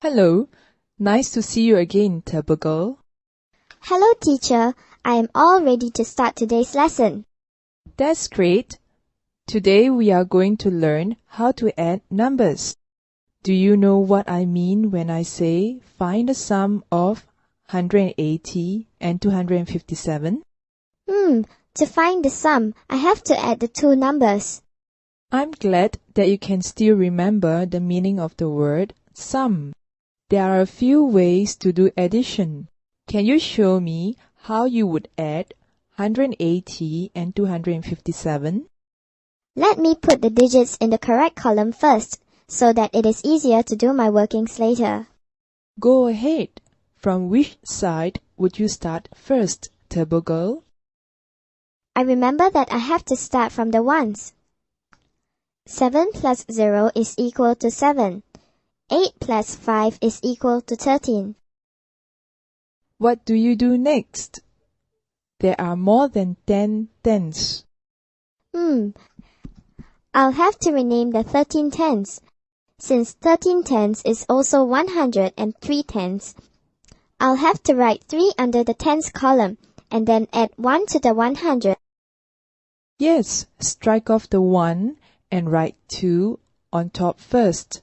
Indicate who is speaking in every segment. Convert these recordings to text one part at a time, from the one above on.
Speaker 1: Hello, nice to see you again, Turbo Girl.
Speaker 2: Hello, teacher. I am all ready to start today's lesson.
Speaker 1: That's great. Today we are going to learn how to add numbers. Do you know what I mean when I say find the sum of 180 and 257?
Speaker 2: To find the sum, I have to add the two numbers.
Speaker 1: I'm glad that you can still remember the meaning of the word sum. There are a few ways to do addition. Can you show me how you would add 180 and 257?
Speaker 2: Let me put the digits in the correct column first, so that it is easier to do my workings later.
Speaker 1: Go ahead. From which side would you start first, Turbo Girl?
Speaker 2: I remember that I have to start from the ones. 7 plus 0 is equal to 7. 8 plus 5 is equal to 13.
Speaker 1: What do you do next? There are more than 10 tens.
Speaker 2: I'll have to rename the 13 tens. Since 13 tens is also 103 tens, I'll have to write 3 under the tens column and then add 1 to the 100.
Speaker 1: Yes, strike off the 1 and write 2 on top first,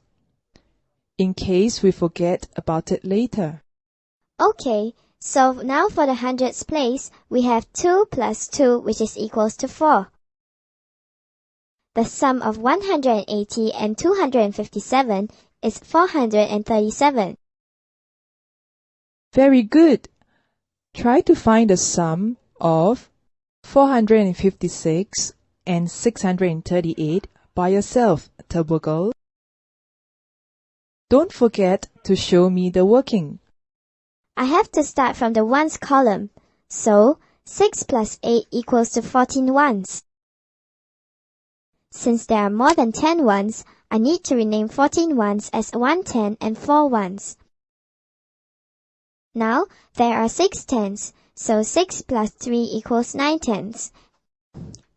Speaker 1: in case we forget about it later.
Speaker 2: Okay, so now for the hundreds place, we have 2 plus 2, which is equals to 4. The sum of 180 and 257 is 437.
Speaker 1: Very good. Try to find the sum of 456 and 638 by yourself, Turbo Girl. Don't forget to show me the working.
Speaker 2: I have to start from the ones column, so 6 plus 8 equals to 14 ones. Since there are more than 10 ones, I need to rename 14 ones as 1 10 and 4 ones. Now, there are 6 tens, so 6 plus 3 equals 9 tens.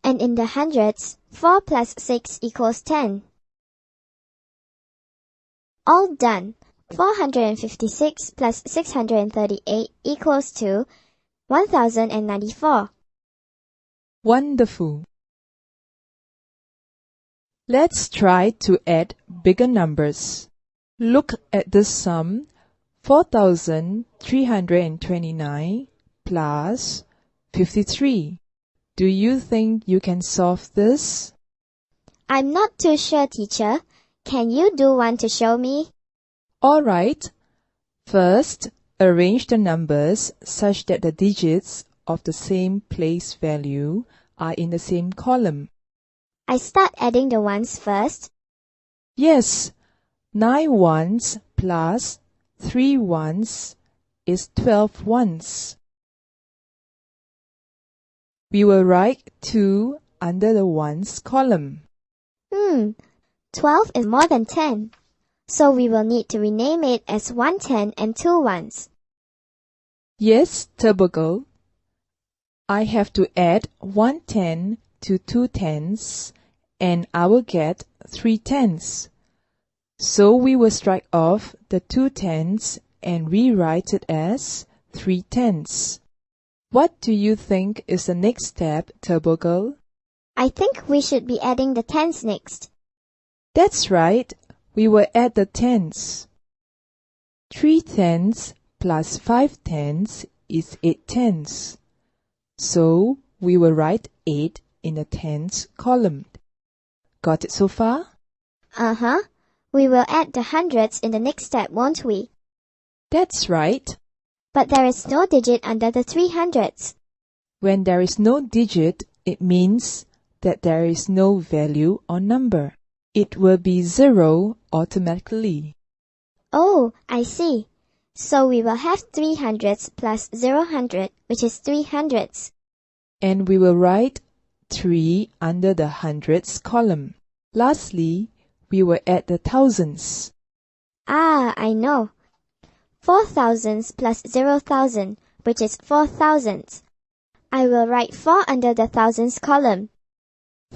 Speaker 2: And in the hundreds, 4 plus 6 equals 10. All done. 456 plus 638 equals to 1094.
Speaker 1: Wonderful. Let's try to add bigger numbers. Look at the sum 4,329 plus 53. Do you think you can solve this?
Speaker 2: I'm not too sure, teacher. Can you do one to show me?
Speaker 1: All right. First, arrange the numbers such that the digits of the same place value are in the same column.
Speaker 2: I start adding the ones first.
Speaker 1: Yes, 9 ones plus 3 ones is 12 ones. We will write 2 under the ones column.
Speaker 2: 12 is more than 10. So we will need to rename it as 110 and 2 ones.
Speaker 1: Yes, Turbo Girl. I have to add 110 to 2 tens and I will get 3 tens. So we will strike off the 2 tens and rewrite it as 3 tens. What do you think is the next step, Turbo Girl?
Speaker 2: I think we should be adding the tens next.
Speaker 1: That's right. We will add the tens. 3 tens plus 5 tens is 8 tens. So we will write 8 in the tens column. Got it so far?
Speaker 2: We will add the hundreds in the next step, won't we?
Speaker 1: That's right.
Speaker 2: But there is no digit under the 300s.
Speaker 1: When there is no digit, it means that there is no value or number. It will be 0 automatically.
Speaker 2: Oh, I see. So we will have 300s plus 000, which is 300s.
Speaker 1: And we will write 3 under the hundreds column. Lastly, we will add the thousands.
Speaker 2: I know. 4 thousands plus 0,000, which is 4 thousands. I will write 4 under the thousands column.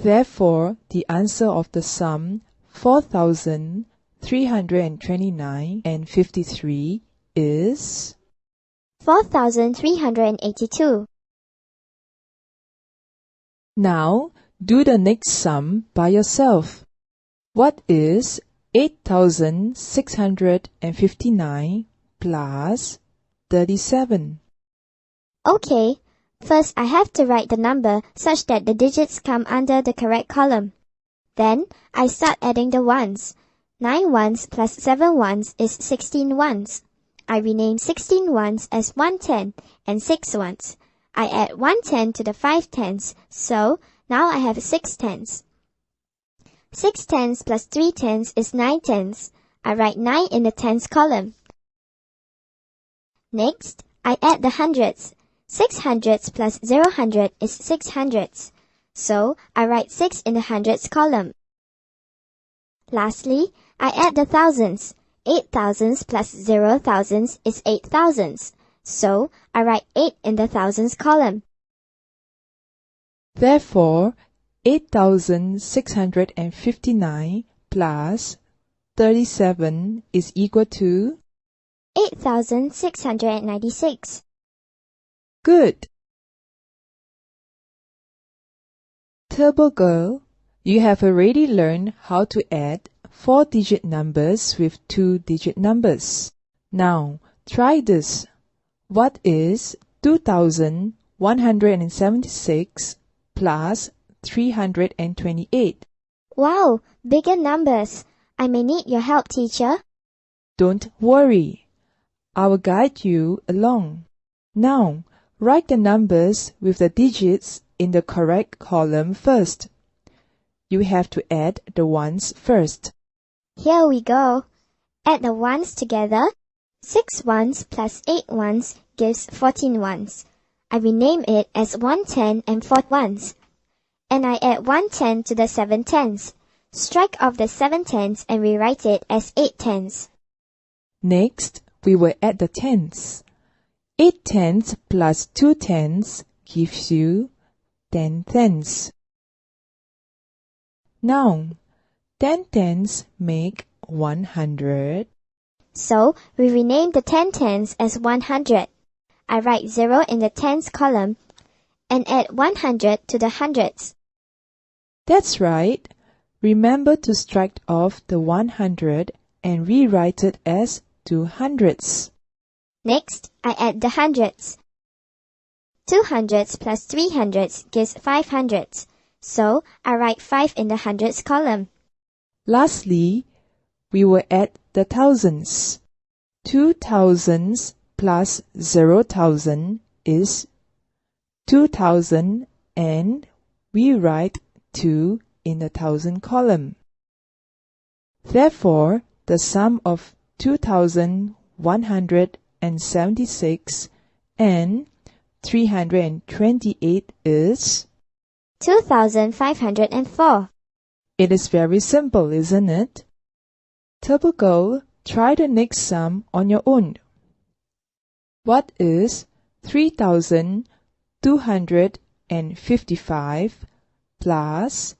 Speaker 1: Therefore, the answer of the sum 4,000 329 and 53 is
Speaker 2: 4,382.
Speaker 1: Now, do the next sum by yourself. What is 8,659 plus 37?
Speaker 2: Okay, first I have to write the number such that the digits come under the correct column. Then, I start adding the ones. 9 ones plus 7 ones is 16 ones. I rename 16 ones as 110 and 6 ones. I add 1 10 to the 5 tens, so now I have 6 tens. 6 tens plus 3 tens is 9 tens. I write 9 in the tens column. Next, I add the hundreds. 6 hundreds plus 0 hundred is 6 hundreds. So, I write 6 in the hundreds column. Lastly, I add the thousands. 8 thousands plus 0 thousands is 8 thousands. So, I write 8 in the thousands column.
Speaker 1: Therefore, 8,659 plus 37 is equal to
Speaker 2: 8,696.
Speaker 1: Good. Turbo Girl, you have already learned how to add 4-digit numbers with 2-digit numbers. Now, try this. What is 2,176 plus 328?
Speaker 2: Wow, bigger numbers. I may need your help, teacher.
Speaker 1: Don't worry. I will guide you along. Now, write the numbers with the digits in the correct column first. You have to add the ones first.
Speaker 2: Here we go. Add the ones together. 6 ones plus 8 ones gives 14 ones. I rename it as 110 and 4 ones. And I add 110 to the 7 tens. Strike off the 7 tens and rewrite it as 8 tens.
Speaker 1: Next, we will add the tens. 8 tens plus 2 tens gives you 10 tens. Now, 10 tens make 100.
Speaker 2: So, we rename the 10 tens as 100. I write 0 in the tens column and add 100 to the hundreds.
Speaker 1: That's right. Remember to strike off the 100 and rewrite it as 200s.
Speaker 2: Next, I add the hundreds. 200s plus 300s gives 500s. So, I write 5 in the hundreds column.
Speaker 1: Lastly, we will add the thousands. 2,000s plus 0,000 is 2,000 and we write 2 in the thousand column. Therefore, the sum of 2,176 and 328 is
Speaker 2: 2,504.
Speaker 1: It is very simple, isn't it? Turbo Girl, try the next sum on your own. What is 3,255 plus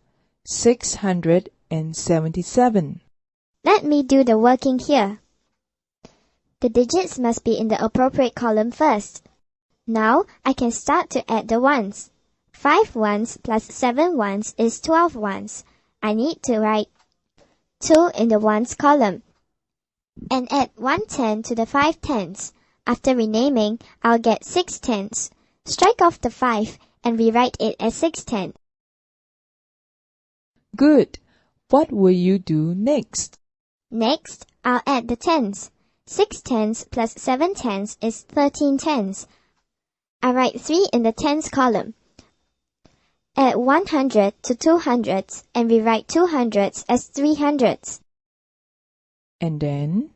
Speaker 1: 677?
Speaker 2: Let me do the working here. The digits must be in the appropriate column first. Now, I can start to add the ones. 5 ones plus 7 ones is 12 ones. I need to write 2 in the ones column and add 110 to the 5 tens. After renaming, I'll get 6 tens. Strike off the 5 and rewrite it as 610.
Speaker 1: Good. What will you do next?
Speaker 2: Next, I'll add the tens. 6 tens plus 7 tens is 13 tens. I write 3 in the tens column. Add 100 to 200s and rewrite 200s as 300s.
Speaker 1: And then?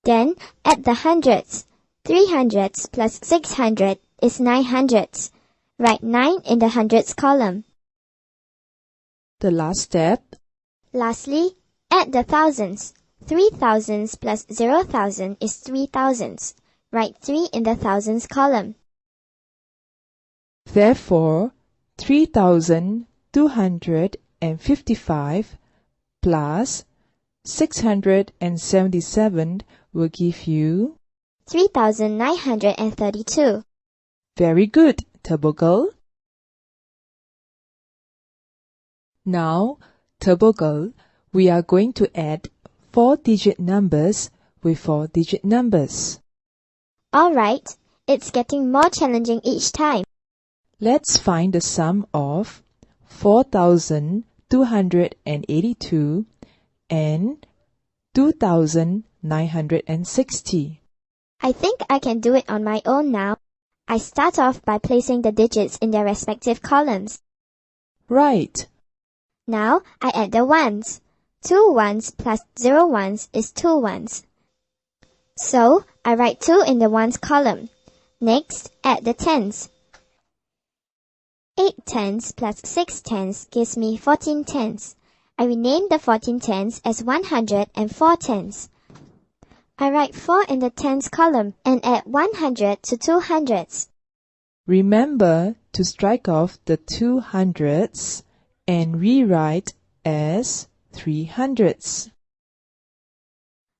Speaker 2: Then, add the hundreds. 300s plus 600 is 900s. Write 9 in the hundreds column.
Speaker 1: The last step?
Speaker 2: Lastly, add the thousands. 3,000s plus 0,000 is 3,000s. Write 3 in the thousands column.
Speaker 1: Therefore, 3,255 plus 677 will give you
Speaker 2: 3,932.
Speaker 1: very good, Turbo Girl. Now, Turbo Girl, we are going to add 4-digit numbers with 4-digit numbers.
Speaker 2: Alright, it's getting more challenging each time.
Speaker 1: Let's find the sum of 4,282 and 2,960.
Speaker 2: I think I can do it on my own now. I start off by placing the digits in their respective columns.
Speaker 1: Right.
Speaker 2: Now I add the ones. 2 ones plus 0 ones is 2 ones. So I write 2 in the ones column. Next, add the tens. 8 tens plus 6 tens gives me 14 tens. I rename the 14 tens as 104 tens. I write 4 in the tens column and add 100 to 2 hundreds.
Speaker 1: Remember to strike off the 2 hundreds and rewrite as 3 hundreds.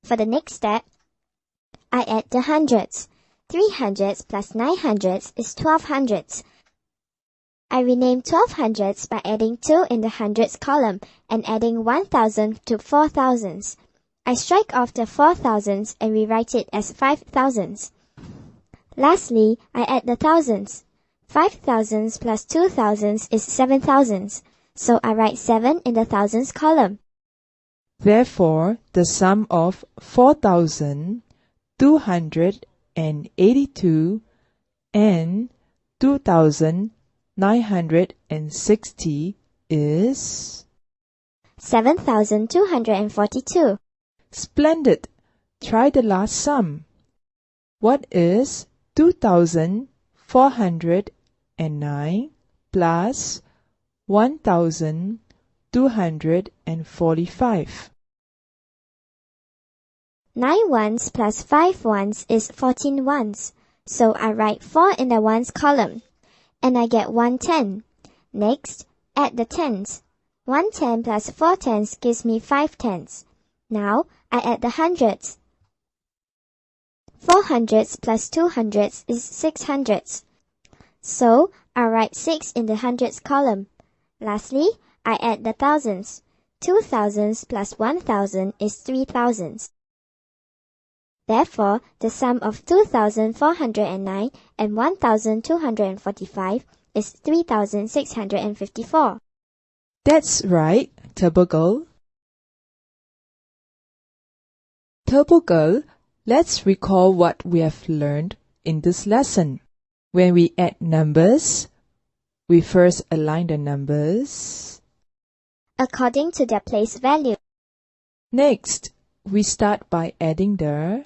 Speaker 2: For the next step, I add the hundreds. 3 hundreds plus 9 hundreds is 12 hundreds. I rename 12 hundreds by adding 2 in the hundreds column and adding 1,000 to 4 thousands. I strike off the 4 thousands and rewrite it as 5 thousands. Lastly, I add the thousands. 5 thousands plus 2 thousands is 7 thousands, so I write 7 in the thousands column.
Speaker 1: Therefore, the sum of 4,282 and 2,960 is
Speaker 2: 7,242.
Speaker 1: Splendid! Try the last sum. What is 2,409 plus 1,245?
Speaker 2: 9 ones plus 5 ones is 14 ones, so I write 4 in the ones column, and I get 1 10. Next, add the tens. 1 10 plus 4 tens gives me 5 tens. Now, I add the hundreds. 4 hundreds plus 2 hundreds is 6 hundreds. So, I write 6 in the hundreds column. Lastly, I add the thousands. 2 thousands plus 1,000 is 3 thousands. Therefore, the sum of 2,409 and 1,245 is 3,654.
Speaker 1: That's right, Turbo Girl. Turbo Girl, let's recall what we have learned in this lesson. When we add numbers, we first align the numbers
Speaker 2: according to their place value.
Speaker 1: Next, we start by adding the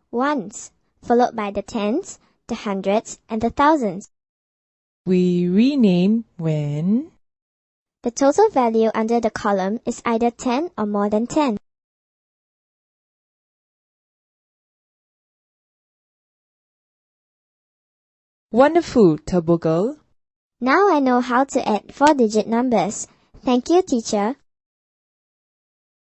Speaker 2: ones, followed by the tens, the hundreds, and the thousands.
Speaker 1: We rename when
Speaker 2: the total value under the column is either 10 or more than 10.
Speaker 1: Wonderful, Turbo Girl.
Speaker 2: Now I know how to add 4-digit numbers. Thank you, teacher.